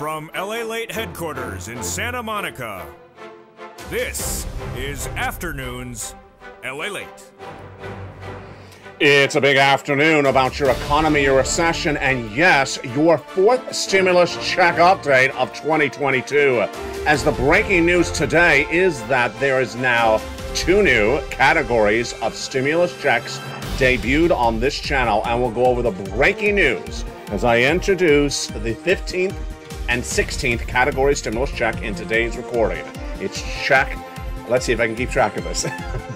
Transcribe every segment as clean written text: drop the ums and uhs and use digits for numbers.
From LALATE headquarters in Santa Monica, this is Afternoons LALATE. It's a big afternoon about your economy, your recession, and yes, your fourth stimulus check update of 2022. As the breaking news today is that there is now 2 new categories of stimulus checks debuted on this channel, and we'll go over the breaking news as I introduce the 15th and 16th category stimulus check in today's recording. It's check, let's see if I can keep track of this,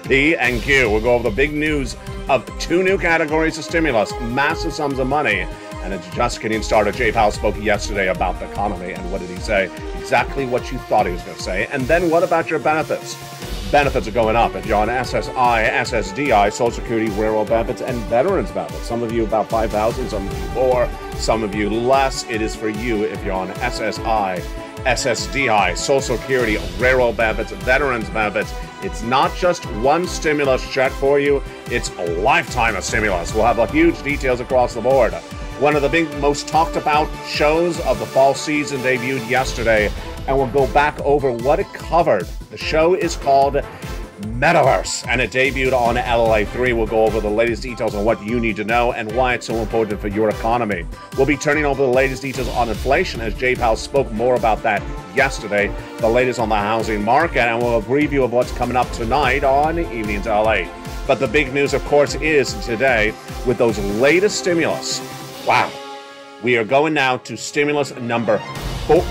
P and Q. We'll go over the big news of 2 new categories of stimulus, massive sums of money, and it's just getting started. Jay Powell spoke yesterday about the economy, and what did he say? Exactly what you thought he was going to say. And then what about your benefits? Benefits are going up. If you're on SSI, SSDI, Social Security, Railroad benefits, and Veterans benefits. Some of you about 5,000, some of you more, some of you less. It is for you if you're on SSI, SSDI, Social Security, Railroad benefits, Veterans benefits. It's not just one stimulus check for you, it's a lifetime of stimulus. We'll have huge details across the board. One of the big, most talked about shows of the fall season debuted yesterday, and we'll go back over what it covered. The show is called Metaverse, and it debuted on LALATE. We'll go over the latest details on what you need to know and why it's so important for your economy. We'll be turning over the latest details on inflation, as Jay Powell spoke more about that yesterday, the latest on the housing market, and we'll have a preview of what's coming up tonight on Evenings LA. But the big news, of course, is today with those latest stimulus. Wow. We are going now to stimulus number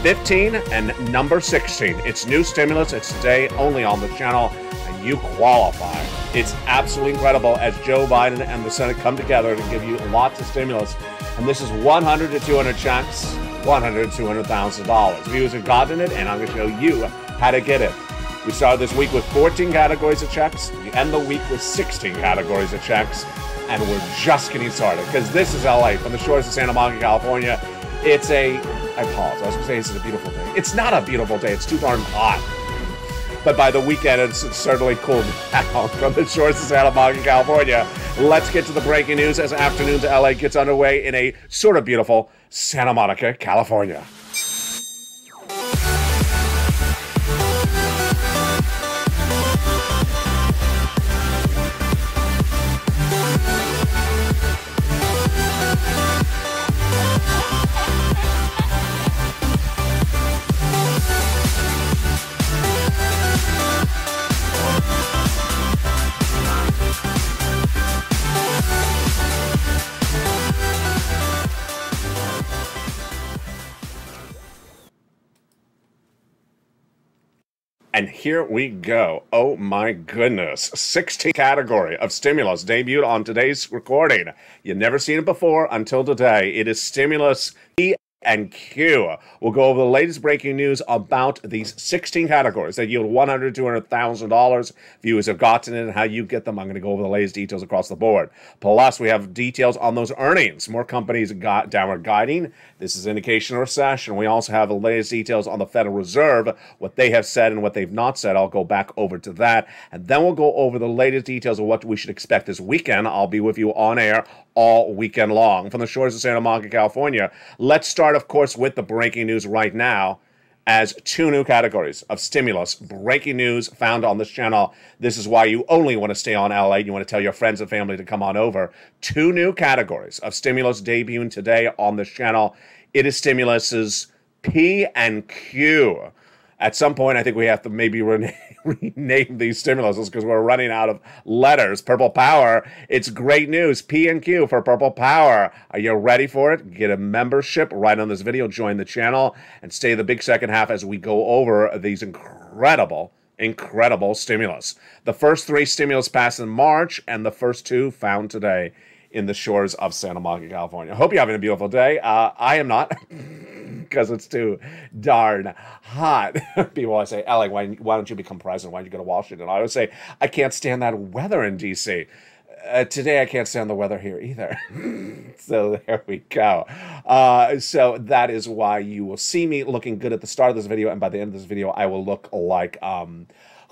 15 and number 16. It's new stimulus. It's today only on the channel, and you qualify. It's absolutely incredible as Joe Biden and the Senate come together to give you lots of stimulus. And this is 100 to 200 checks, $100 to $200,000. Viewers have gotten it, and I'm going to show you how to get it. We started this week with 14 categories of checks. We end the week with 16 categories of checks. And we're just getting started, because this is LA, from the shores of Santa Monica, California. It's I apologize, I was going to say this is a beautiful day. It's not a beautiful day, it's too darn hot. But by the weekend, it's certainly cooled down from the shores of Santa Monica, California. Let's get to the breaking news as Afternoons LA gets underway in a sort of beautiful Santa Monica, California. And here we go. Oh my goodness. 16th category of stimulus debuted on today's recording. You've never seen it before until today. It is stimulus P and Q. We'll go over the latest breaking news about these 16 categories that yield $100,000 to $200,000. Viewers have gotten it and how you get them. I'm going to go over the latest details across the board. Plus, we have details on those earnings. More companies got downward guiding. This is indication of recession. We also have the latest details on the Federal Reserve, what they have said and what they've not said. I'll go back over to that. And then we'll go over the latest details of what we should expect this weekend. I'll be with you on air all weekend long from the shores of Santa Monica, California. Let's start, of course, with the breaking news right now, as 2 new categories of stimulus. Breaking news found on this channel. This is why you only want to stay on LA. You want to tell your friends and family to come on over. 2 new categories of stimulus debuting today on this channel. It is stimuluses P and Q. At some point, I think we have to maybe rename these stimuluses because we're running out of letters. Purple Power, it's great news. P and Q for Purple Power. Are you ready for it? Get a membership right on this video. Join the channel and stay the big second half as we go over these incredible stimulus. The first 3 stimulus passed in March, and the first 2 found today in the shores of Santa Monica, California. Hope you're having a beautiful day. I am not, because it's too darn hot. People always say, Alec, why don't you become president? Why don't you go to Washington? I always say, I can't stand that weather in D.C. Today, I can't stand the weather here either. So there we go. So that is why you will see me looking good at the start of this video, and by the end of this video, I will look like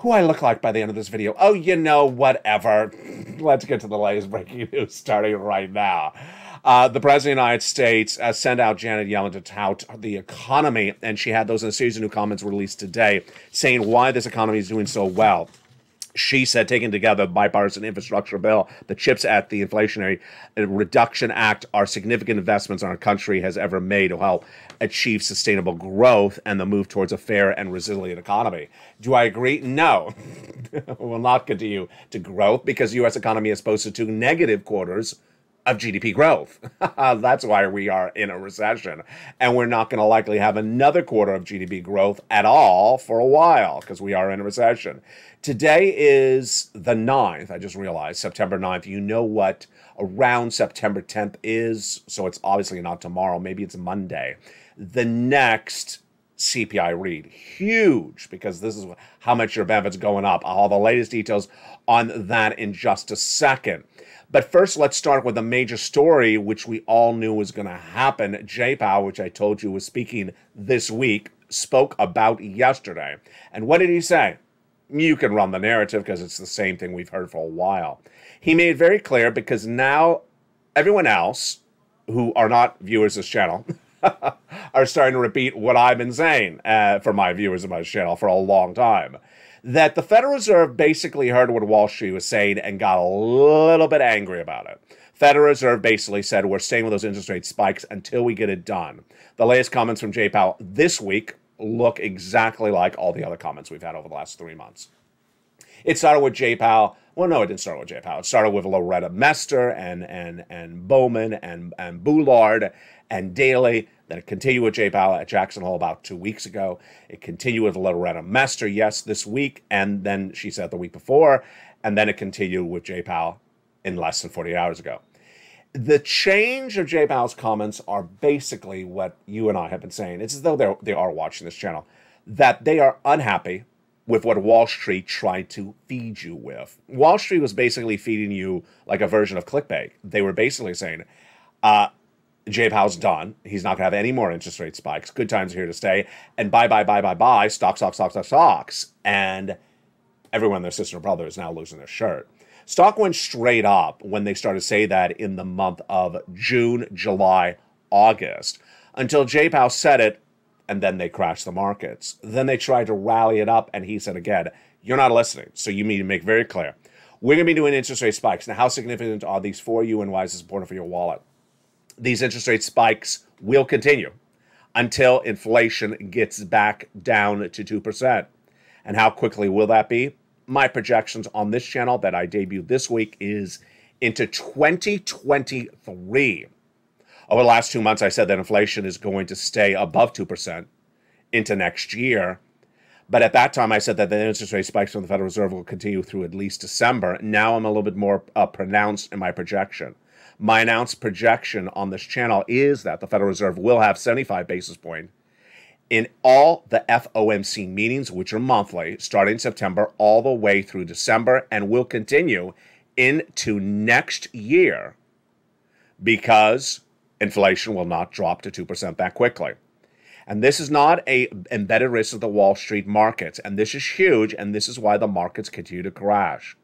who I look like by the end of this video. Oh, you know, whatever. Let's get to the latest breaking news starting right now. The President of the United States sent out Janet Yellen to tout the economy, and she had those in a series of new comments released today saying why this economy is doing so well. She said, taking together the bipartisan infrastructure bill, the CHIPS Act, the Inflationary Reduction Act are significant investments our country has ever made to help achieve sustainable growth and the move towards a fair and resilient economy. Do I agree? No. We'll not continue to growth because the U.S. economy is posted to negative quarters of GDP growth. That's why we are in a recession. And we're not going to likely have another quarter of GDP growth at all for a while because we are in a recession. Today is the 9th. I just realized, September 9th. You know what around September 10th is, so it's obviously not tomorrow. Maybe it's Monday. The next CPI read. Huge, because this is how much your benefits going up. I'll have the latest details on that in just a second. But first, let's start with a major story, which we all knew was going to happen. Jay Powell, which I told you was speaking this week, spoke about yesterday. And what did he say? You can run the narrative because it's the same thing we've heard for a while. He made it very clear because now everyone else who are not viewers of this channel are starting to repeat what I've been saying for my viewers of my channel for a long time. That the Federal Reserve basically heard what Wall Street was saying and got a little bit angry about it. Federal Reserve basically said, we're staying with those interest rate spikes until we get it done. The latest comments from Jay Powell this week look exactly like all the other comments we've had over the last 3 months. It started with Jay Powell. Well, no, it didn't start with Jay Powell. It started with Loretta Mester and Bowman and Boulard and Daley. Then it continued with Jay Powell at Jackson Hole about 2 weeks ago. It continued with Loretta Mester, yes, this week. And then she said the week before. And then it continued with Jay Powell in less than 48 hours ago. The change of Jay Powell's comments are basically what you and I have been saying. It's as though they are watching this channel. That they are unhappy with what Wall Street tried to feed you with. Wall Street was basically feeding you like a version of clickbait. They were basically saying, Jay Powell's done. He's not going to have any more interest rate spikes. Good times are here to stay. And buy, stocks. And everyone, their sister and brother, is now losing their shirt. Stock went straight up when they started to say that in the month of June, July, August, until Jay Powell said it, and then they crashed the markets. Then they tried to rally it up, and he said again, you're not listening, so you need to make very clear. We're going to be doing interest rate spikes. Now, how significant are these for you, and why is this important for your wallet? These interest rate spikes will continue until inflation gets back down to 2%. And how quickly will that be? My projections on this channel that I debuted this week is into 2023. Over the last 2 months, I said that inflation is going to stay above 2% into next year. But at that time, I said that the interest rate spikes from the Federal Reserve will continue through at least December. Now I'm a little bit more pronounced in my projection. My announced projection on this channel is that the Federal Reserve will have 75 basis points in all the FOMC meetings, which are monthly, starting September all the way through December, and will continue into next year because inflation will not drop to 2% that quickly. And this is not a embedded risk of the Wall Street markets, and this is huge, and this is why the markets continue to crash.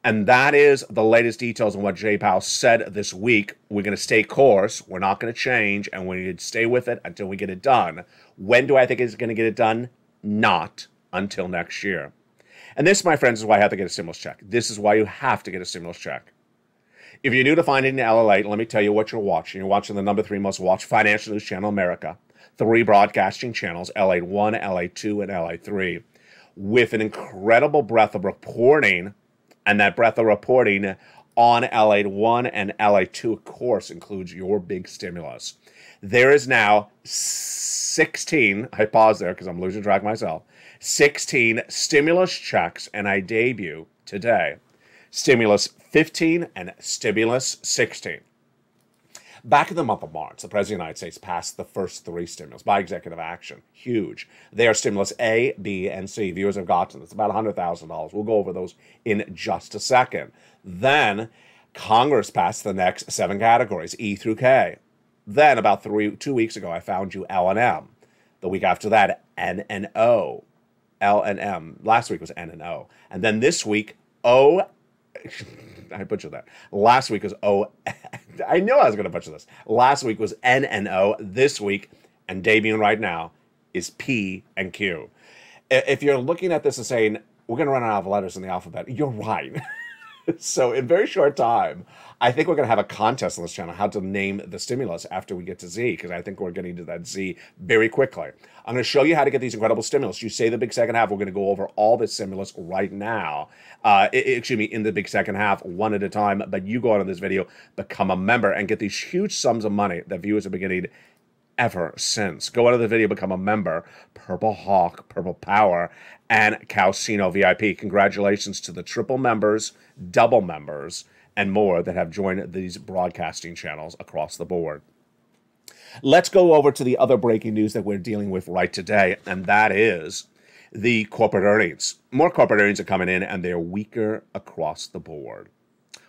And that is the latest details on what Jay Powell said this week. We're going to stay course. We're not going to change, and we need to stay with it until we get it done. When do I think it's going to get it done? Not until next year. And this, my friends, is why I have to get a stimulus check. This is why you have to get a stimulus check. If you're new to finding LALATE, let me tell you what you're watching. You're watching the number 3 most watched financial news channel in America. 3 broadcasting channels, LALATE 1, LALATE 2, and LALATE 3, with an incredible breadth of reporting. And that breadth of reporting on LALATE 1 and LALATE 2, of course, includes your big stimulus. There is now 16, I pause there because I'm losing track myself, 16 stimulus checks, and I debut today Stimulus 15 and Stimulus 16. Back in the month of March, the President of the United States passed the first 3 stimulus by executive action. Huge. They are Stimulus A, B, and C. Viewers have gotten it's about $100,000. We'll go over those in just a second. Then Congress passed the next 7 categories, E through K. Then about 2 weeks ago, I found you L and M. The week after that, N and O. L and M. Last week was N and O. And then this week, O, I butchered that. Last week was O. I know I was going to butcher this. Last week was N and O. This week, and debuting right now, is P and Q. If you're looking at this and saying, we're going to run out of letters in the alphabet, you're right. So in very short time, I think we're going to have a contest on this channel, how to name the stimulus after we get to Z, because I think we're getting to that Z very quickly. I'm going to show you how to get these incredible stimulus. You say the big second half, we're going to go over all the stimulus right now. Excuse me, in the big second half, one at a time. But you go on in this video, become a member, and get these huge sums of money that viewers have been getting ever since. Go out of the video, become a member. Purple Hawk, Purple Power, and Calcino VIP. Congratulations to the triple members, double members, and more that have joined these broadcasting channels across the board. Let's go over to the other breaking news that we're dealing with right today, and that is the corporate earnings. More corporate earnings are coming in, and they're weaker across the board.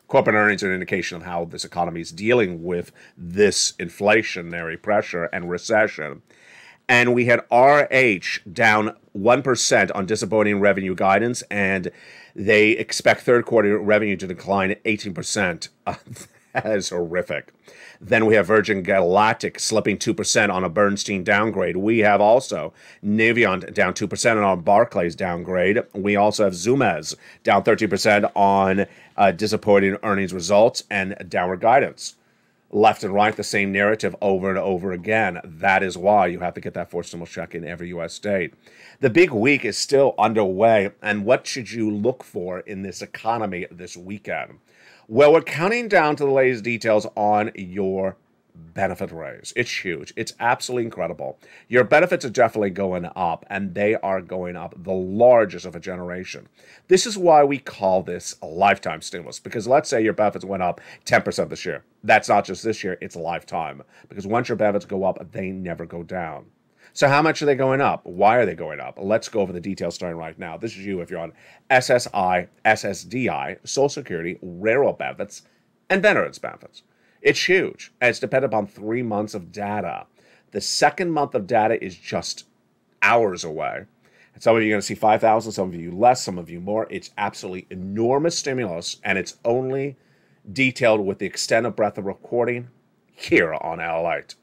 Corporate earnings are an indication of how this economy is dealing with this inflationary pressure and recession. And we had RH down 1% on disappointing revenue guidance, and they expect third quarter revenue to decline 18%. That is horrific. Then we have Virgin Galactic slipping 2% on a Bernstein downgrade. We have also Navient down 2% on our Barclays downgrade. We also have Zoomez down 13% on disappointing earnings results and downward guidance. Left and right, the same narrative over and over again. That is why you have to get that fourth stimulus check in every U.S. state. The big week is still underway, and what should you look for in this economy this weekend? Well, we're counting down to the latest details on your benefit raise. It's huge. It's absolutely incredible. Your benefits are definitely going up, and they are going up the largest of a generation. This is why we call this a lifetime stimulus, because let's say your benefits went up 10% this year. That's not just this year, it's a lifetime, because once your benefits go up, they never go down. So how much are they going up? Why are they going up? Let's go over the details starting right now. This is you if you're on SSI, SSDI, Social Security, Railroad benefits, and Veterans benefits. It's huge, and it's dependent upon 3 months of data. The second month of data is just hours away. And some of you are going to see 5,000, some of you less, some of you more. It's absolutely enormous stimulus, and it's only detailed with the extent of breadth of recording here on LALATE.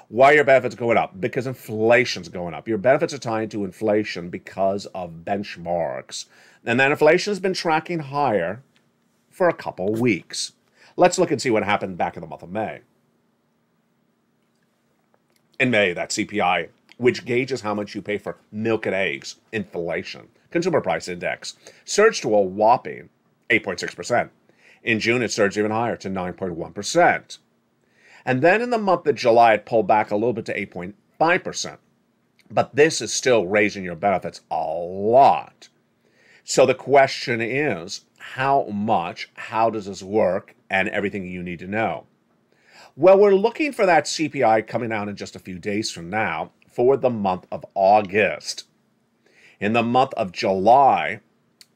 Why are your benefits going up? Because inflation's going up. Your benefits are tied to inflation because of benchmarks. And that inflation has been tracking higher for a couple weeks. Let's look and see what happened back in the month of May. In May, that CPI, which gauges how much you pay for milk and eggs, inflation, consumer price index, surged to a whopping 8.6%. In June, it surged even higher to 9.1%. And then in the month of July, it pulled back a little bit to 8.5%. But this is still raising your benefits a lot. So the question is, how much, how does this work, and everything you need to know? Well, we're looking for that CPI coming out in just a few days from now for the month of August. In the month of July,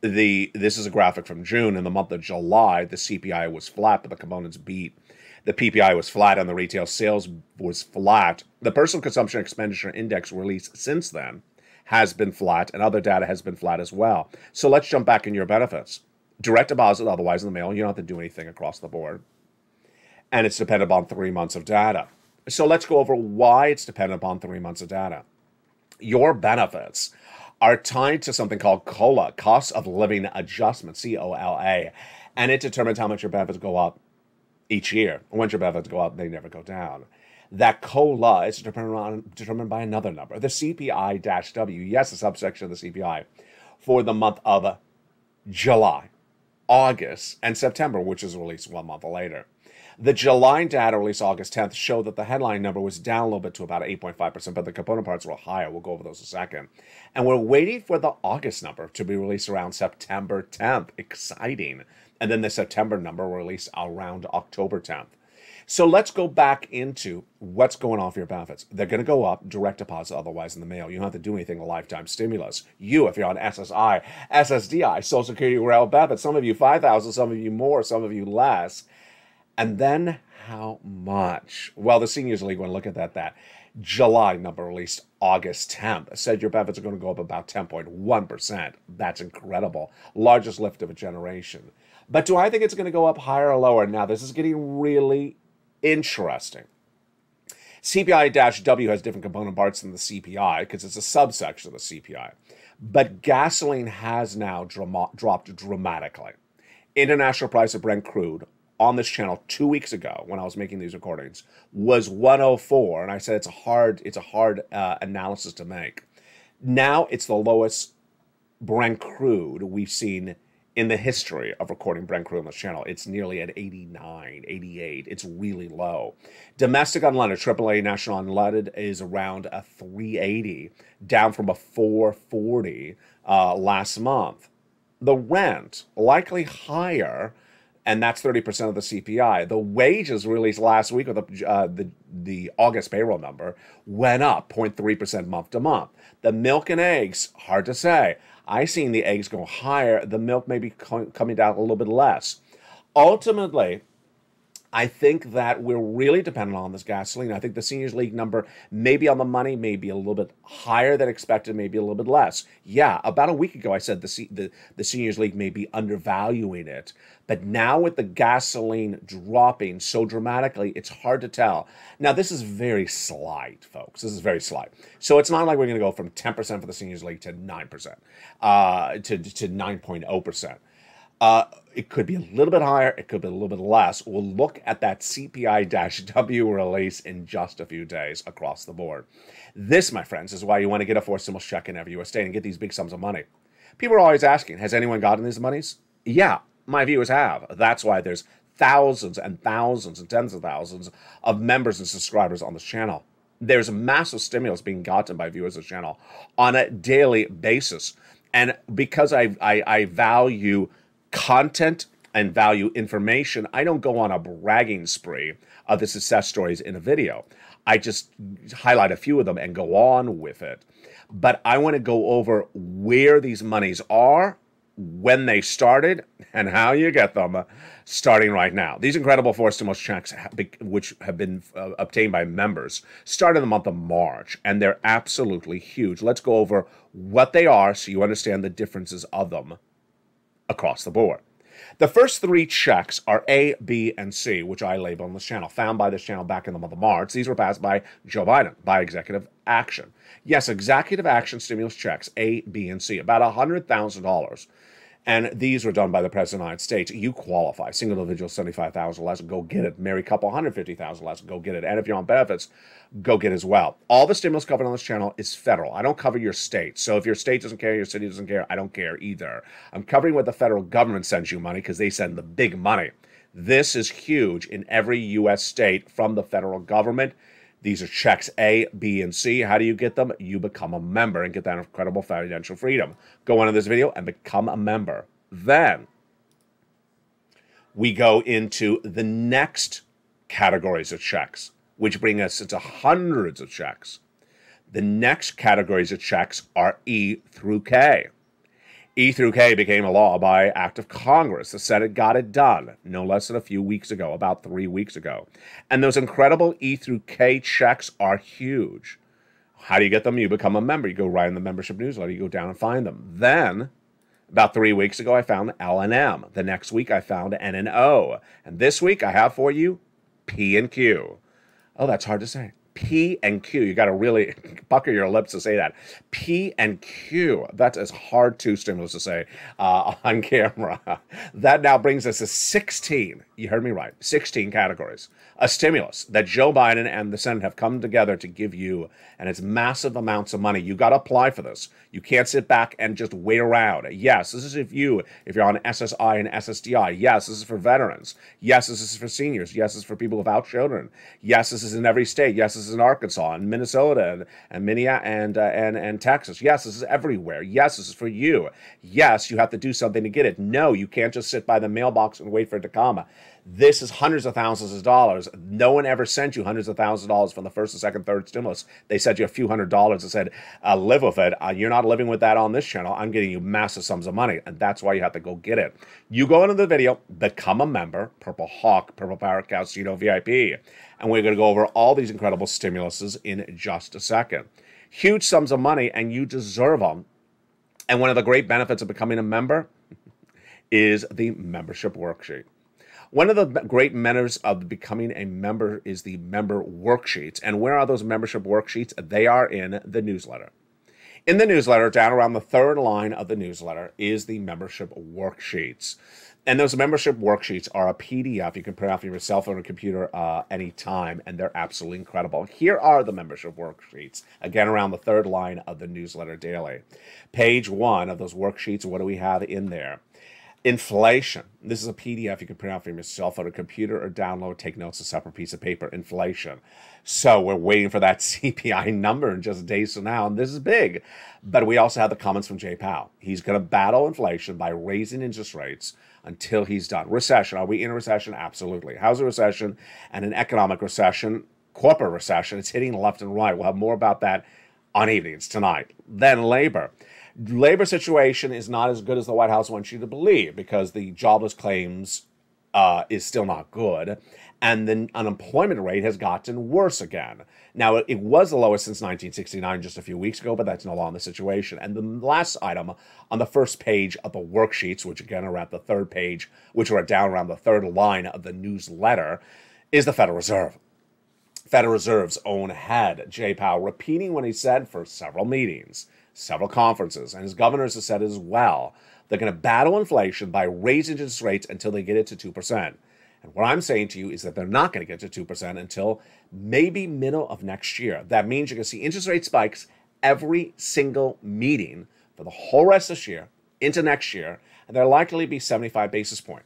this is a graphic from June. In the month of July, the CPI was flat, but the components beat. The PPI was flat and the retail sales was flat. The personal consumption expenditure index released since then has been flat, and other data has been flat as well. So let's jump back in your benefits. Direct deposit, otherwise in the mail, you don't have to do anything across the board. And it's dependent upon 3 months of data. So let's go over why it's dependent upon 3 months of data. Your benefits are tied to something called COLA, Cost of Living Adjustment, COLA, and it determines how much your benefits go up each year. Once your benefits go up, they never go down. That COLA is determined by another number, the CPI-W, yes, a subsection of the CPI, for the month of July, August, and September, which is released 1 month later. The July data released August 10th showed that the headline number was down a little bit to about 8.5%, but the component parts were higher. We'll go over those in a second. And we're waiting for the August number to be released around September 10th. Exciting. And then the September number will release around October 10th. So let's go back into what's going on for your benefits. They're going to go up, direct deposit, otherwise in the mail. You don't have to do anything, a lifetime stimulus. You, if you're on SSI, SSDI, Social Security, Railroad benefits, some of you 5,000, some of you more, some of you less. And then how much? Well, the Seniors League, when I look at that July number released August 10th, said your benefits are going to go up about 10.1%. That's incredible. Largest lift of a generation. But do I think it's going to go up higher or lower? Now, this is getting really interesting. CPI-W has different component parts than the CPI because it's a subsection of the CPI. But gasoline has now dropped dramatically. International price of Brent crude on this channel 2 weeks ago, when I was making these recordings, was 104, and I said it's a hard analysis to make. Now it's the lowest Brent crude we've seen in the history of recording Brent crude on this channel. It's nearly at 89, 88. It's really low. Domestic unleaded, AAA national unleaded, is around a 380, down from a 440 last month. The rent, likely higher, and that's 30% of the CPI. The wages released last week with the August payroll number went up 0.3% month to month. The milk and eggs, hard to say. I've seen the eggs go higher. The milk may be coming down a little bit less. Ultimately, I think that we're really dependent on this gasoline. I think the Seniors League number may be on the money, maybe a little bit higher than expected, maybe a little bit less. Yeah, about a week ago I said the Seniors League may be undervaluing it. But now with the gasoline dropping so dramatically, it's hard to tell. Now, this is very slight, folks. This is very slight. So it's not like we're going to go from 10% for the Seniors League to 9%, to 9.0%. It could be a little bit higher. It could be a little bit less. We'll look at that CPI-W release in just a few days across the board. This, my friends, is why you want to get a forced stimulus check in every U.S. state and get these big sums of money. People are always asking, has anyone gotten these monies? Yeah, my viewers have. That's why there's thousands and thousands and tens of thousands of members and subscribers on this channel. There's massive stimulus being gotten by viewers of this channel on a daily basis. And because I value content and value information, I don't go on a bragging spree of the success stories in a video. I just highlight a few of them and go on with it. But I want to go over where these monies are, when they started, and how you get them starting right now. These incredible forced stimulus checks, which have been obtained by members, started in the month of March, and they're absolutely huge. Let's go over what they are so you understand the differences of them across the board. The first three checks are A, B, and C, which I label on this channel, found by this channel back in the month of March. These were passed by Joe Biden by executive action. Yes, executive action stimulus checks, A, B, and C, about $100,000. And these were done by the President of the United States. You qualify. Single individual, $75,000 less, go get it. Married couple, $150,000 less, go get it. And if you're on benefits, go get it as well. All the stimulus covered on this channel is federal. I don't cover your state. So if your state doesn't care, your city doesn't care, I don't care either. I'm covering what the federal government sends you money because they send the big money. This is huge in every U.S. state from the federal government. These are checks A, B, and C. How do you get them? You become a member and get that incredible financial freedom. Go into this video and become a member. Then we go into the next categories of checks, which bring us into hundreds of checks. The next categories of checks are E through K. E through K became a law by act of Congress. The Senate got it done no less than a few weeks ago, about 3 weeks ago. And those incredible E through K checks are huge. How do you get them? You become a member. You go right in the membership newsletter. You go down and find them. Then, about 3 weeks ago, I found L and M. The next week, I found N and O. And this week, I have for you P and Q. Oh, that's hard to say. P and Q. You got to really pucker your lips to say that. P and Q. That's as hard to stimulus to say on camera. That now brings us to 16. You heard me right. 16 categories. A stimulus that Joe Biden and the Senate have come together to give you, and it's massive amounts of money. You got to apply for this. You can't sit back and just wait around. Yes, this is if you're on SSI and SSDI. Yes, this is for veterans. Yes, this is for seniors. Yes, this is for people without children. Yes, this is in every state. Yes, this is in Arkansas and Minnesota and Minneapolis and Texas. Yes, this is everywhere. Yes, this is for you. Yes, you have to do something to get it. No, you can't just sit by the mailbox and wait for it to come. This is hundreds of thousands of dollars. No one ever sent you hundreds of thousands of dollars from the first and second, third stimulus. They sent you a few $100s and said, live with it. You're not living with that on this channel. I'm getting you massive sums of money, and that's why you have to go get it. You go into the video, become a member, Purple Hawk, Purple Power Casino VIP, and we're going to go over all these incredible stimuluses in just a second. Huge sums of money, and you deserve them. And one of the great benefits of becoming a member is the membership worksheet. One of the great manners of becoming a member is the member worksheets. And where are those membership worksheets? They are in the newsletter. In the newsletter, down around the third line of the newsletter, is the membership worksheets. And those membership worksheets are a PDF you can print off your cell phone or computer anytime, and they're absolutely incredible. Here are the membership worksheets, again, around the third line of the newsletter daily. Page 1 of those worksheets, what do we have in there? Inflation. This is a PDF you can print out from your cell phone or computer or download, take notes, a separate piece of paper. Inflation. So we're waiting for that CPI number in just days from now, and this is big. But we also have the comments from Jay Powell. He's going to battle inflation by raising interest rates until he's done. Recession. Are we in a recession? Absolutely. How's a recession? And an economic recession, corporate recession, it's hitting left and right. We'll have more about that on evenings tonight. Then labor. Labor situation is not as good as the White House wants you to believe, because the jobless claims is still not good, and the unemployment rate has gotten worse again. Now, it was the lowest since 1969 just a few weeks ago, but that's no longer the situation. And the last item on the first page of the worksheets, which again are at the third page, which are down around the third line of the newsletter, is the Federal Reserve. Federal Reserve's own head, Jay Powell, repeating what he said for several meetings, several conferences, and his governors have said as well. They're going to battle inflation by raising interest rates until they get it to 2%. And what I'm saying to you is that they're not going to get to 2% until maybe middle of next year. That means you're going to see interest rate spikes every single meeting for the whole rest of this year into next year, and they're likely to be 75 basis points.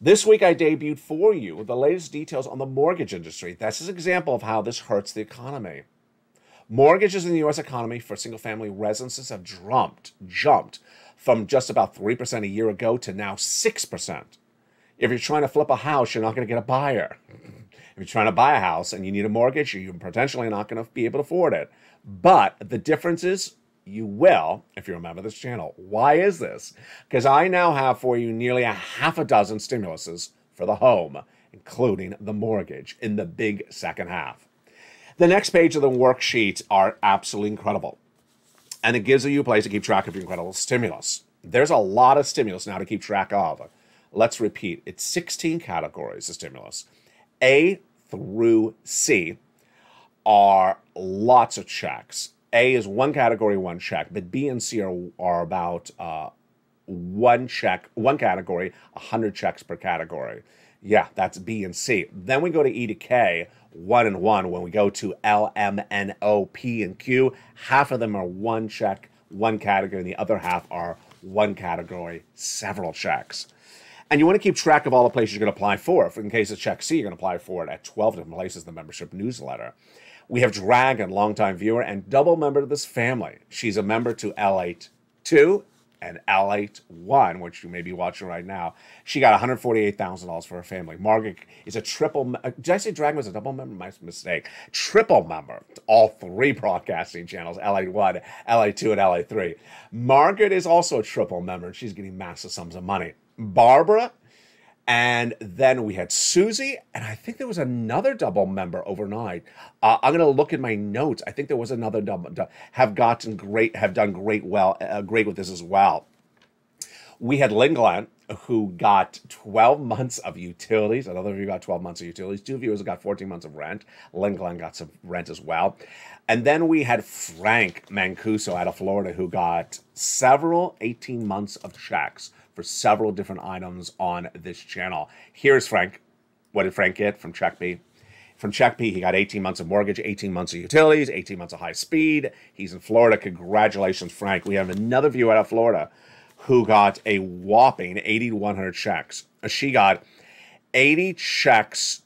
This week, I debuted for you the latest details on the mortgage industry. That's an example of how this hurts the economy. Mortgages in the U.S. economy for single-family residences have jumped from just about 3% a year ago to now 6%. If you're trying to flip a house, you're not going to get a buyer. If you're trying to buy a house and you need a mortgage, you're potentially not going to be able to afford it. But the difference is you will if you remember this channel. Why is this? Because I now have for you nearly a half a dozen stimuluses for the home, including the mortgage, in the big second half. The next page of the worksheets are absolutely incredible. And it gives you a place to keep track of your incredible stimulus. There's a lot of stimulus now to keep track of. Let's repeat. It's 16 categories of stimulus. A through C are lots of checks. A is one category, one check. But B and C are about one category, 100 checks per category. Yeah, that's B and C. Then we go to E to K, 1 and 1. When we go to L, M, N, O, P, and Q, half of them are one check, one category, and the other half are one category, several checks. And you want to keep track of all the places you're going to apply for. If in case it's check C, you're going to apply for it at 12 different places in the membership newsletter. We have Dragon, longtime viewer and double member to this family. She's a member to LALATE 2 and LALATE 1, which you may be watching right now. She got $148,000 for her family. Margaret is a triple. Did I say Dragon was a double member? My mistake. Triple member to all three broadcasting channels, LALATE 1, LALATE 2, and LALATE 3. Margaret is also a triple member, and she's getting massive sums of money. Barbara, and then we had Susie, and I think there was another double member overnight. I'm going to look in my notes. I think there was another double have done great with this as well. We had Lingland, who got 12 months of utilities. Another of you got 12 months of utilities. Two viewers got 14 months of rent. Lingland got some rent as well. And then we had Frank Mancuso out of Florida, who got several 18 months of checks for several different items on this channel. Here's Frank. What did Frank get from Check B? From Check B, he got 18 months of mortgage, 18 months of utilities, 18 months of high speed. He's in Florida. Congratulations, Frank. We have another viewer out of Florida who got a whopping 80 to 100 checks. She got 80 checks,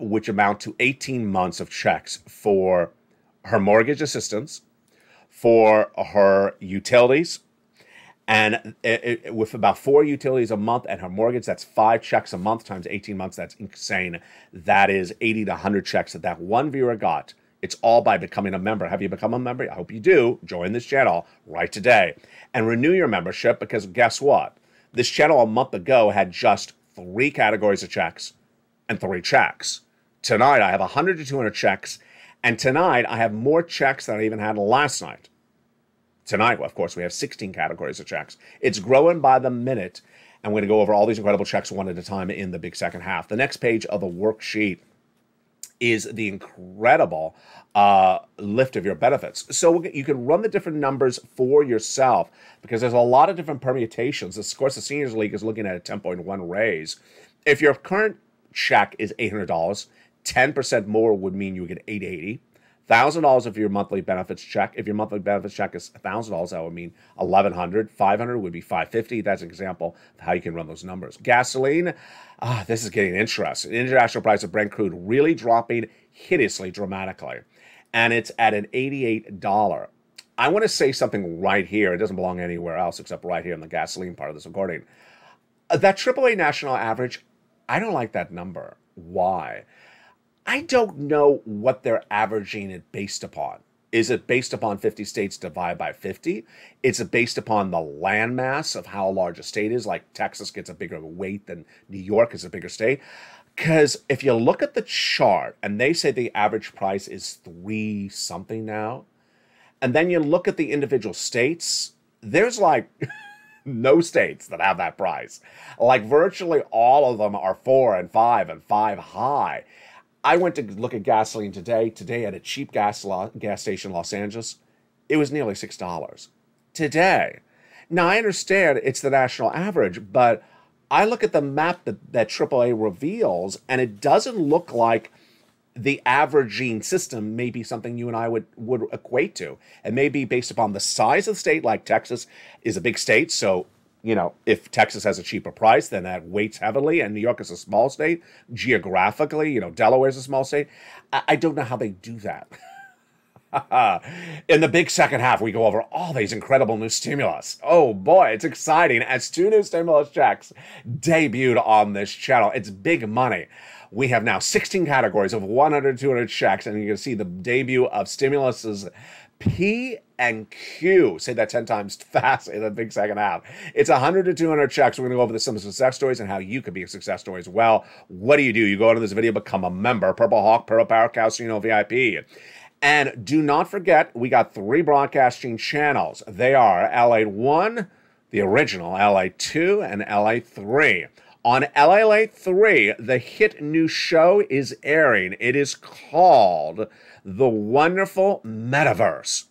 which amount to 18 months of checks for her mortgage assistance, for her utilities, and with about 4 utilities a month and her mortgage, that's 5 checks a month times 18 months. That's insane. That is 80 to 100 checks that one viewer got. It's all by becoming a member. Have you become a member? I hope you do. Join this channel right today and renew your membership, because guess what? This channel a month ago had just 3 categories of checks and 3 checks. Tonight, I have 100 to 200 checks, and tonight I have more checks than I even had last night. Tonight, of course, we have 16 categories of checks. It's growing by the minute, And we're going to go over all these incredible checks one at a time in the big second half. The next page of the worksheet is the incredible lift of your benefits. So you can run the different numbers for yourself because there's a lot of different permutations. Of course, the Seniors League is looking at a 10.1 raise. If your current check is $800, 10% more would mean you would get $880. $1,000 if your monthly benefits check. If your monthly benefits check is $1,000, that would mean $1,100. $500 would be $550. That's an example of how you can run those numbers. Gasoline, this is getting interesting. International price of Brent crude really dropping hideously, dramatically. And it's at an $88. I want to say something right here. It doesn't belong anywhere else except right here in the gasoline part of this recording. That AAA national average, I don't like that number. Why? I don't know what they're averaging it based upon. Is it based upon 50 states divided by 50? Is it based upon the landmass of how large a state is? Like Texas gets a bigger weight than New York is a bigger state. Because if you look at the chart and they say the average price is 3 something now, and then you look at the individual states, there's like no states that have that price. Like virtually all of them are 4 and 5 and 5 high. I went to look at gasoline today. Today at a cheap gas station in Los Angeles, it was nearly $6 today. Now, I understand it's the national average, but I look at the map that AAA reveals, and it doesn't look like the averaging system may be something you and I would equate to. It may be based upon the size of the state, like Texas is a big state, so you know, if Texas has a cheaper price, then that weights heavily, and New York is a small state. Geographically, you know, Delaware is a small state. I don't know how they do that. In the big second half, we go over all these incredible new stimulus. Oh boy, it's exciting as 2 new stimulus checks debuted on this channel. It's big money. We have now 16 categories of 100, 200 checks, and you can see the debut of stimuluses P and Q. Say that 10 times fast in the big second half. It's 100 to 200 checks. We're going to go over the simple success stories and how you could be a success story as well. What do? You go into this video, become a member. Purple Hawk, Purple Power, Calcino VIP. And do not forget, we got 3 broadcasting channels. They are LALATE 1, the original, LALATE 2, and LALATE 3. On LALATE 3, the hit new show is airing. It is called The Wonderful Metaverse.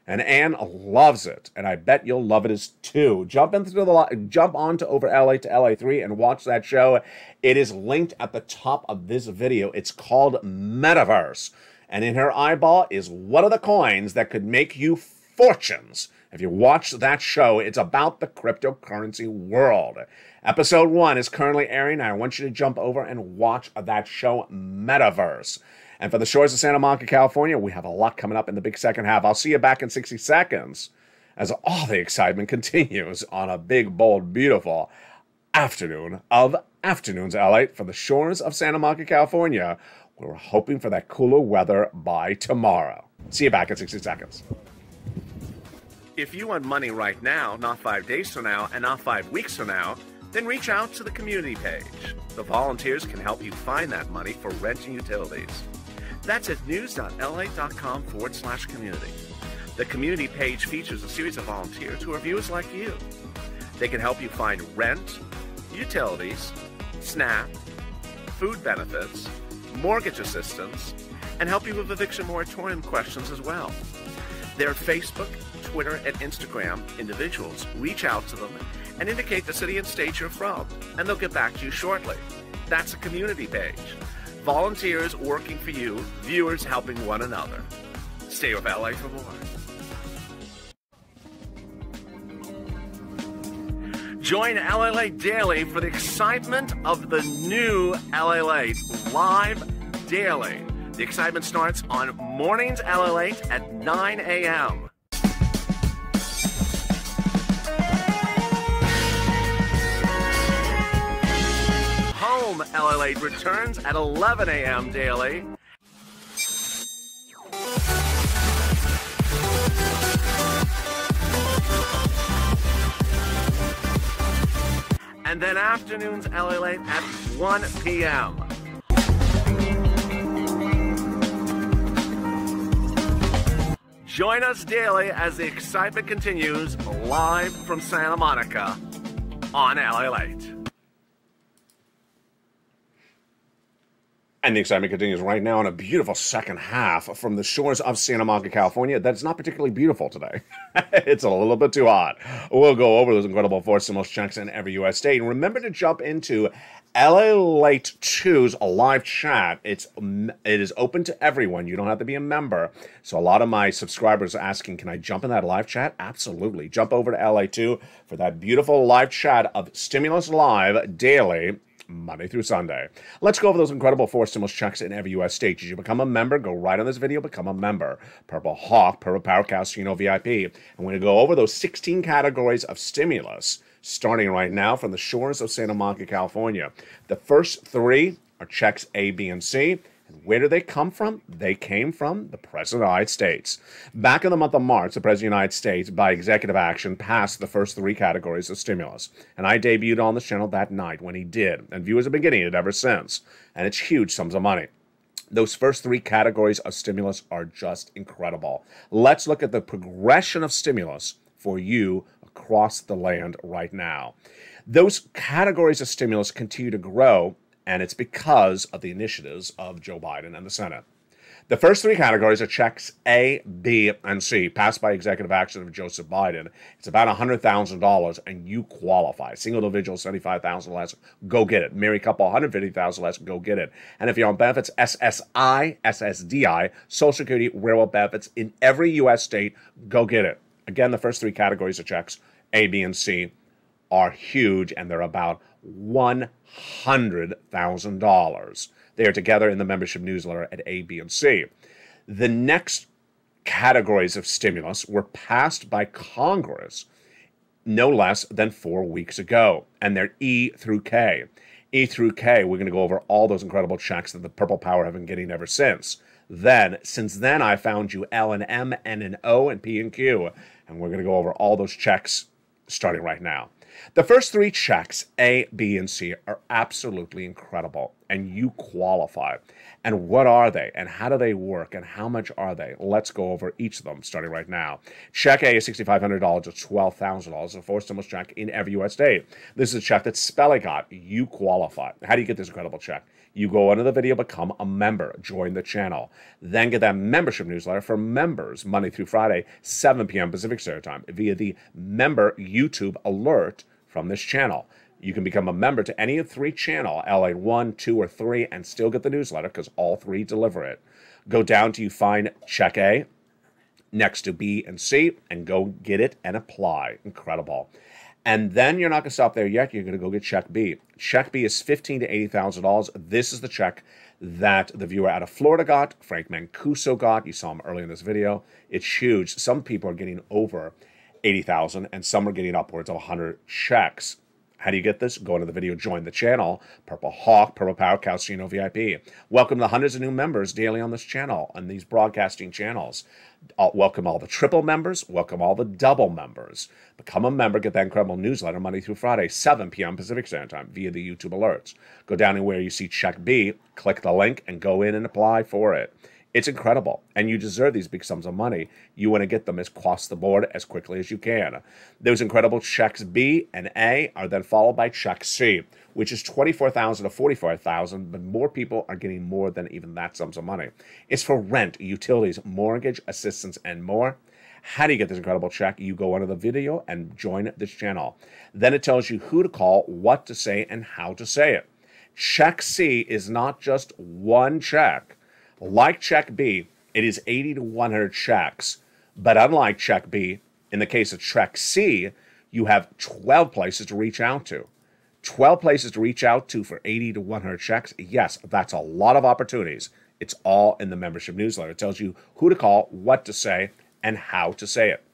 And Anne loves it, and I bet you'll love it as too. Jump on to over LALATE to LALATE 3 and watch that show. It is linked at the top of this video. It's called Metaverse. And in her eyeball is one of the coins that could make you fortunes. If you watch that show, it's about the cryptocurrency world. Episode 1 is currently airing. I want you to jump over and watch that show, Metaverse. And for the shores of Santa Monica, California, we have a lot coming up in the big second half. I'll see you back in 60 seconds as all the excitement continues on a big, bold, beautiful afternoon of afternoons, LA, from the shores of Santa Monica, California. We're hoping for that cooler weather by tomorrow. See you back in 60 seconds. If you want money right now, not 5 days from now, and not 5 weeks from now, then reach out to the community page. The volunteers can help you find that money for rent and utilities. That's at news.la.com/community. The community page features a series of volunteers who are viewers like you. They can help you find rent, utilities, SNAP, food benefits, mortgage assistance, and help you with eviction moratorium questions as well. They're Facebook, Twitter, and Instagram individuals. Reach out to them and indicate the city and state you're from, and they'll get back to you shortly. That's a community page. Volunteers working for you, viewers helping one another. Stay with LA for more. Join LALATE Daily for the excitement of the new LALATE live daily. The excitement starts on mornings LALATE at 9 a.m. Home LALATE returns at 11 a.m. daily. And then afternoons LALATE at 1 p.m. Join us daily as the excitement continues live from Santa Monica. on LALATE. And the excitement continues right now in a beautiful second half from the shores of Santa Monica, California. That's not particularly beautiful today. It's a little bit too hot. We'll go over those incredible four stimulus checks in every U.S. state. And remember to jump into LALATE 2's live chat. It is open to everyone. You don't have to be a member. So a lot of my subscribers are asking, can I jump in that live chat? Absolutely. Jump over to LALATE 2 for that beautiful live chat of Stimulus Live daily, Monday through Sunday. Let's go over those incredible four stimulus checks in every U.S. state. As you become a member, go right on this video, become a member. Purple Hawk, Purple Power Casino VIP. And we're going to go over those 16 categories of stimulus, starting right now from the shores of Santa Monica, California. The first three are checks A, B, and C. And where do they come from? They came from the President of the United States. Back in the month of March, the President of the United States, by executive action, passed the first three categories of stimulus. And I debuted on the channel that night when he did. And viewers have been getting it ever since. And it's huge sums of money. Those first three categories of stimulus are just incredible. Let's look at the progression of stimulus for you across the land right now. Those categories of stimulus continue to grow, and it's because of the initiatives of Joe Biden and the Senate. The first three categories are checks A, B, and C, passed by executive action of Joseph Biden. It's about $100,000, and you qualify. Single individual, $75,000 less, go get it. Married couple, $150,000 less, go get it. And if you're on benefits, SSI, SSDI, Social Security, railroad benefits in every U.S. state, go get it. Again, the first three categories of checks, A, B, and C, are huge, and they're about $100,000. They are together in the membership newsletter at A, B, and C. The next categories of stimulus were passed by Congress no less than 4 weeks ago, and they're E through K. E through K, we're going to go over all those incredible checks that the Purple Power have been getting ever since. Since then, I found you L and M, N and O, and P and Q, and we're going to go over all those checks starting right now. The first three checks, A, B, and C, are absolutely incredible, and you qualify. And what are they, and how do they work, and how much are they? Let's go over each of them starting right now. Check A is $6,500 to $12,000, a four stimulus check in every U.S. state. This is a check that Spelly got. You qualify. How do you get this incredible check? You go under the video, become a member, join the channel, then get that membership newsletter for members Monday through Friday, 7 p.m. Pacific Standard Time via the member YouTube alert from this channel. You can become a member to any of three channels, LA 1, 2, or 3, and still get the newsletter because all three deliver it. Go down till you find check A next to B and C and go get it and apply. Incredible. And then you're not going to stop there yet. You're going to go get check B. Check B is $15,000 to $80,000. This is the check that the viewer out of Florida got, Frank Mancuso got. You saw him earlier in this video. It's huge. Some people are getting over $80,000 and some are getting upwards of 100 checks. How do you get this? Go into the video, join the channel, Purple Hawk, Purple Power Casino VIP. Welcome to the hundreds of new members daily on this channel, on these broadcasting channels. Welcome all the triple members, welcome all the double members. Become a member, get that incredible newsletter Monday through Friday, 7 p.m. Pacific Standard Time via the YouTube alerts. Go down and where you see check B, click the link and go in and apply for it. It's incredible, and you deserve these big sums of money. You want to get them as across the board as quickly as you can. Those incredible checks B and A are then followed by check C, which is $24,000 to $44,000, but more people are getting more than even that sums of money. It's for rent, utilities, mortgage, assistance, and more. How do you get this incredible check? You go under the video and join this channel. Then it tells you who to call, what to say, and how to say it. Check C is not just one check. Like check B, it is 80 to 100 checks. But unlike check B, in the case of check C, you have 12 places to reach out to. 12 places to reach out to for 80 to 100 checks. Yes, that's a lot of opportunities. It's all in the membership newsletter. It tells you who to call, what to say, and how to say it.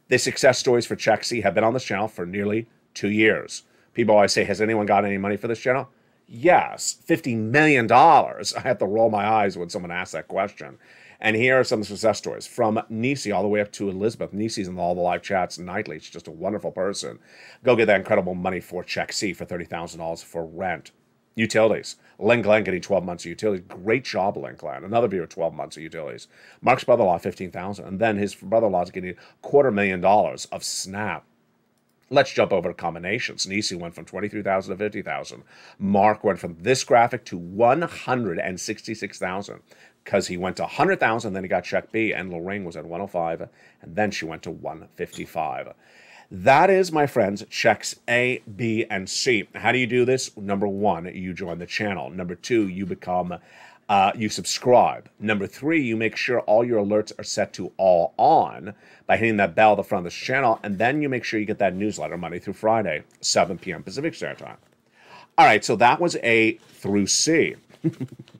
The success stories for check C have been on this channel for nearly 2 years. People always say, has anyone got any money for this channel? Yes, $50 million. I have to roll my eyes when someone asks that question. And here are some success stories from Nisi all the way up to Elizabeth. Nisi's in all the live chats nightly. She's just a wonderful person. Go get that incredible money for check C for $30,000 for rent. Utilities. Len Glenn getting 12 months of utilities. Great job, Len Glenn. Another viewer, 12 months of utilities. Mark's brother-in-law, $15,000. And then his brother-in-law is getting $250,000 of SNAP. Let's jump over to combinations. Nisi went from 23,000 to 50,000. Mark went from this graphic to 166,000 because he went to 100,000, then he got check B, and Lorraine was at 105, and then she went to 155. That is, my friends, checks A, B, and C. How do you do this? Number one, you join the channel. Number two, you become you subscribe. Number three, you make sure all your alerts are set to all on by hitting that bell at the front of this channel, and then you make sure you get that newsletter Monday through Friday, 7 p.m. Pacific Standard Time. All right, so that was A through C.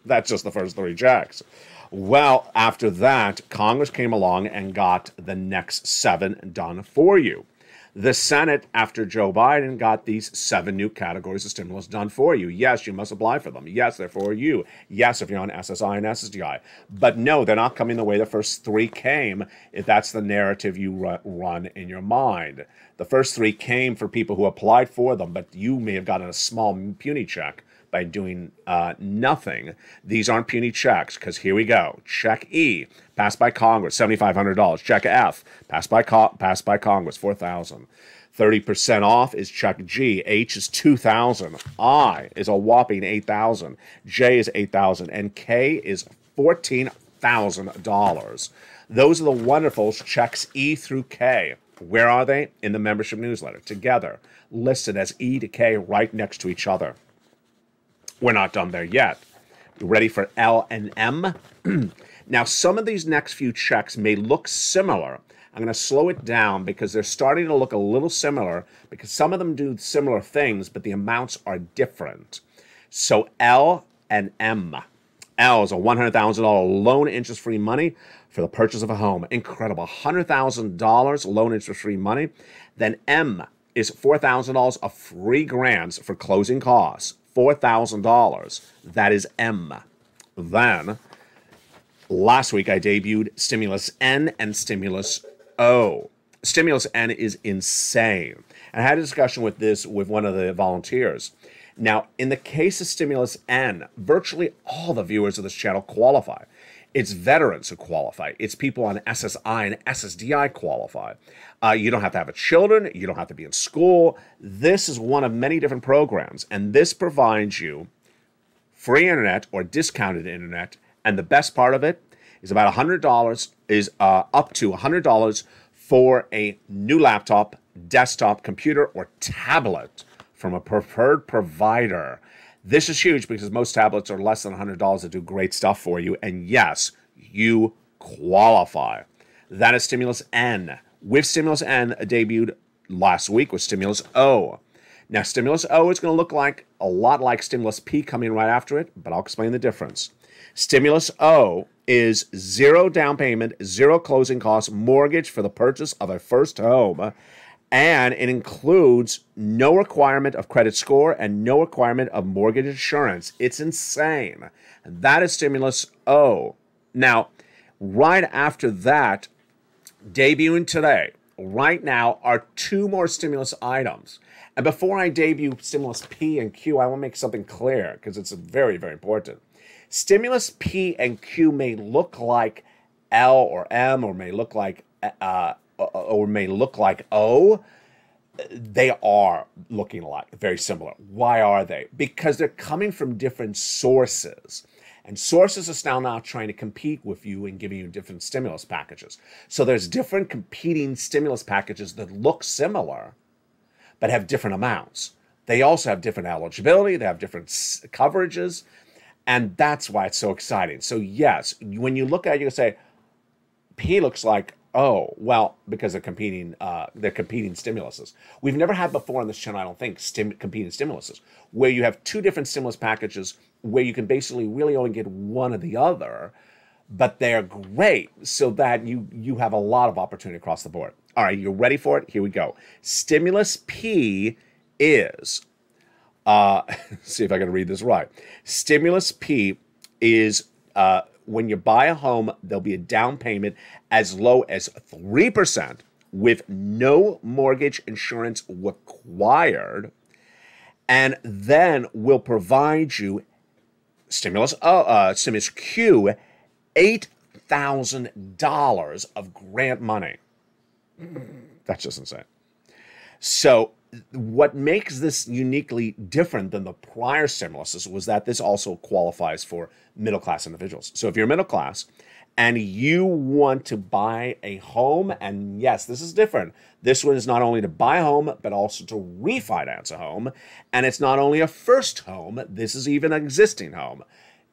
That's just the first three checks. Well, after that, Congress came along and got the next 7 done for you. The Senate, after Joe Biden, got these 7 new categories of stimulus done for you. Yes, you must apply for them. Yes, they're for you. Yes, if you're on SSI and SSDI. But no, they're not coming the way the first 3 came, if that's the narrative you run in your mind. The first 3 came for people who applied for them, but you may have gotten a small puny check by doing nothing. These aren't puny checks, because here we go. Check E, passed by Congress, $7,500. Check F, passed by Congress, $4,000. 30% off is check G. H is $2,000. I is a whopping $8,000. J is $8,000. And K is $14,000. Those are the wonderful checks E through K. Where are they? In the membership newsletter, together, listed as E to K right next to each other. We're not done there yet. You ready for L and M? Now, some of these next few checks may look similar. I'm going to slow it down because they're starting to look a little similar because some of them do similar things, but the amounts are different. So L and M. L is a $100,000 loan interest-free money for the purchase of a home. Incredible. $100,000 loan interest-free money. Then M is $4,000 of free grants for closing costs. $4,000. That is M. Then, last week I debuted Stimulus N and Stimulus O. Stimulus N is insane. And I had a discussion with this with one of the volunteers. Now, in the case of Stimulus N, virtually all the viewers of this channel qualify. It's veterans who qualify. It's people on SSI and SSDI qualify. You don't have to have children. You don't have to be in school. This is one of many different programs, and this provides you free internet or discounted internet. And the best part of it is about $100 is up to $100 for a new laptop, desktop, computer, or tablet from a preferred provider. This is huge because most tablets are less than $100 that do great stuff for you. And yes, you qualify. That is Stimulus N. With Stimulus N, debuted last week with Stimulus O. Now, Stimulus O is going to look like a lot like Stimulus P coming right after it, but I'll explain the difference. Stimulus O is 0 down payment, 0 closing costs mortgage for the purchase of a first home. And it includes no requirement of credit score and no requirement of mortgage insurance. It's insane. And that is Stimulus O. Now, right after that, debuting today, right now, are 2 more stimulus items. And before I debut Stimulus P and Q, I want to make something clear because it's very, very important. Stimulus P and Q may look like L or M or may look like O. They are looking a lot very similar. Why are they? Because they're coming from different sources. And sources are now trying to compete with you and giving you different stimulus packages. So there's different competing stimulus packages that look similar, but have different amounts. They also have different eligibility. They have different coverages. And that's why it's so exciting. So yes, when you look at it, you can say, P looks like, oh, well, because they're competing stimuluses. We've never had before on this channel, I don't think, competing stimuluses, where you have 2 different stimulus packages where you can basically really only get one or the other, but they're great so that you have a lot of opportunity across the board. All right, you ready for it? Here we go. Stimulus P is, see if I can read this right. Stimulus P is, when you buy a home, there'll be a down payment as low as 3% with no mortgage insurance required. And then we'll provide you Stimulus Q, $8,000 of grant money. That's just insane. So what makes this uniquely different than the prior stimuluses was that this also qualifies for middle-class individuals. So if you're middle class and you want to buy a home, and yes, this is different. This one is not only to buy a home, but also to refinance a home. And it's not only a first home, this is even an existing home.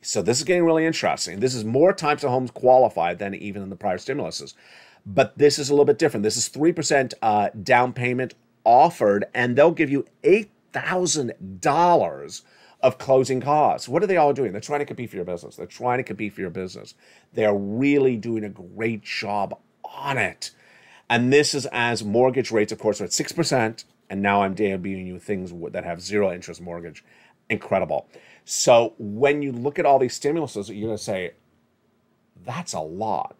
So this is getting really interesting. This is more types of homes qualified than even in the prior stimuluses. But this is a little bit different. This is 3% down payment offered, and they'll give you $8,000 of closing costs. What are they all doing? They're trying to compete for your business. They're trying to compete for your business. They're really doing a great job on it. And this is as mortgage rates, of course, are at 6%, and now I'm debuting you things that have zero interest mortgage. Incredible. So when you look at all these stimuluses, you're going to say, that's a lot.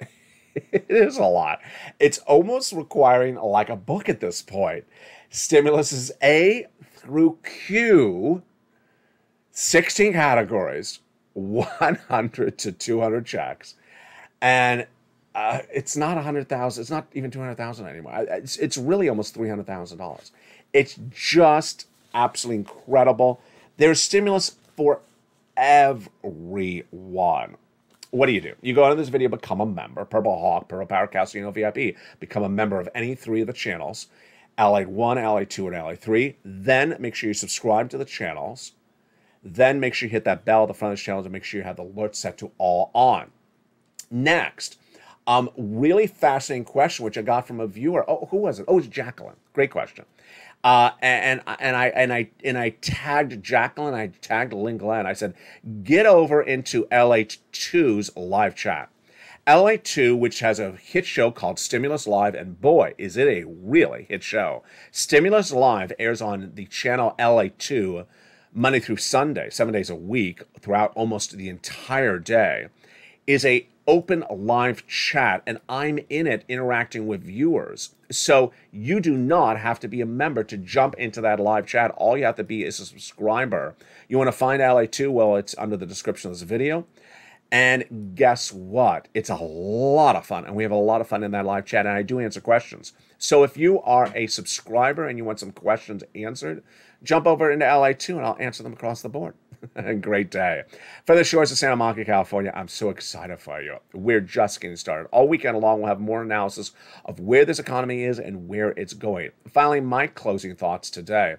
It is a lot. It's almost requiring like a book at this point. Stimulus is A through Q, 16 categories, 100 to 200 checks. And it's not 100,000. It's not even 200,000 anymore. It's really almost $300,000. It's just absolutely incredible. There's stimulus for everyone. What do? You go into this video, become a member, Purple Hawk, Purple Power, Casino VIP. Become a member of any three of the channels, LATE 1, LATE 2, and LATE 3. Then make sure you subscribe to the channels. Then make sure you hit that bell at the front of the channel to make sure you have the alert set to all on. Next, really fascinating question, which I got from a viewer. Oh, who was it? Oh, it's Jacqueline. Great question. And I tagged Jacqueline, I tagged Lynn Glenn. I said, get over into LATE 2's live chat. LATE 2, which has a hit show called Stimulus Live, and boy, is it a really hit show. Stimulus Live airs on the channel LATE 2 Monday through Sunday, 7 days a week, throughout almost the entire day. Is a open live chat, and I'm in it interacting with viewers. So you do not have to be a member to jump into that live chat. All you have to be is a subscriber. You want to find LATE 2? Well, it's under the description of this video. And guess what? It's a lot of fun, and we have a lot of fun in that live chat, and I do answer questions. So if you are a subscriber and you want some questions answered, jump over into LATE 2, and I'll answer them across the board. Great day. For the shores of Santa Monica, California, I'm so excited for you. We're just getting started. All weekend long, we'll have more analysis of where this economy is and where it's going. Finally, my closing thoughts today.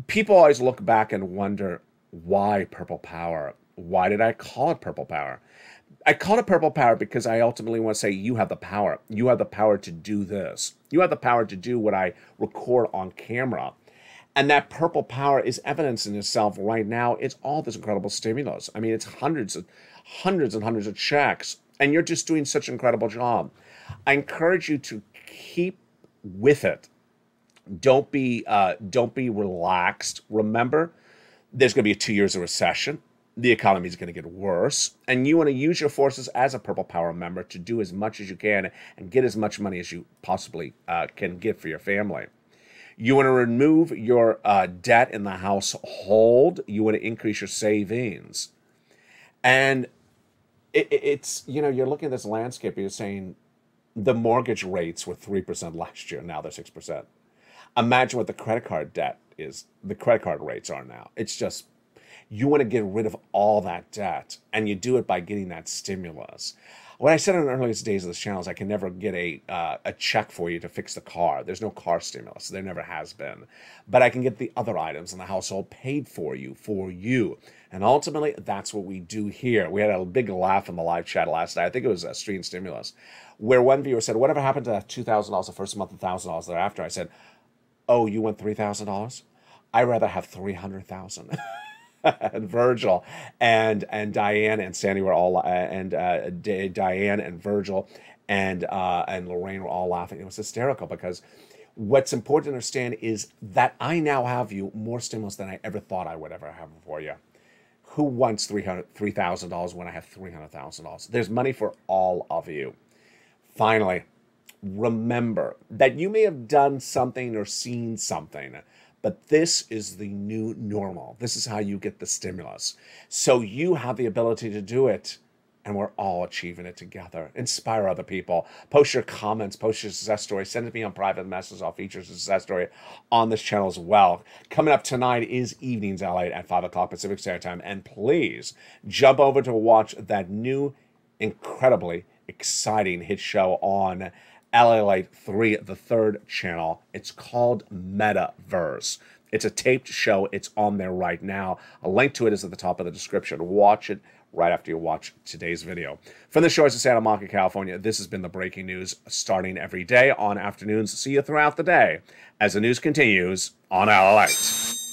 People always look back and wonder, why Purple Power? Why did I call it Purple Power? I called it Purple Power because I ultimately want to say you have the power. You have the power to do this. You have the power to do what I record on camera. And that purple power is evidence in itself right now. It's all this incredible stimulus. I mean, it's hundreds and hundreds of checks, and you're just doing such an incredible job. I encourage you to keep with it. Don't be relaxed. Remember, there's going to be 2 years of recession. The economy is going to get worse, and you want to use your forces as a Purple Power member to do as much as you can and get as much money as you possibly can get for your family. You want to remove your debt in the household. You want to increase your savings. And it's, you know, you're looking at this landscape, you're saying the mortgage rates were 3% last year, now they're 6%. Imagine what the credit card debt is, the credit card rates are now. It's just, you want to get rid of all that debt, and you do it by getting that stimulus. What I said in the earliest days of this channel is I can never get a check for you to fix the car. There's no car stimulus. There never has been. But I can get the other items in the household paid for you. And ultimately, that's what we do here. We had a big laugh in the live chat last night. I think it was a stream stimulus, where one viewer said, whatever happened to that $2,000 the first month and $1,000 thereafter? I said, oh, you want $3,000? I'd rather have $300,000. And Virgil and Diane and Sandy were all Diane and Virgil and Lorraine were all laughing. It was hysterical because what's important to understand is that I now have you more stimulus than I ever thought I would ever have for you. Who wants $3,000 when I have $300,000? There's money for all of you. Finally, remember that you may have done something or seen something, but this is the new normal. This is how you get the stimulus. So you have the ability to do it and we're all achieving it together. Inspire other people. Post your comments, post your success story. Send it to me on private messages. I'll feature a success story on this channel as well. Coming up tonight is Evenings LA at 5 o'clock Pacific Standard Time. And please jump over to watch that new, incredibly exciting hit show on LALATE 3, the third channel. It's called Metaverse. It's a taped show. It's on there right now. A link to it is at the top of the description. Watch it right after you watch today's video. From the shores of Santa Monica, California, this has been the breaking news starting every day on afternoons. See you throughout the day as the news continues on LALATE.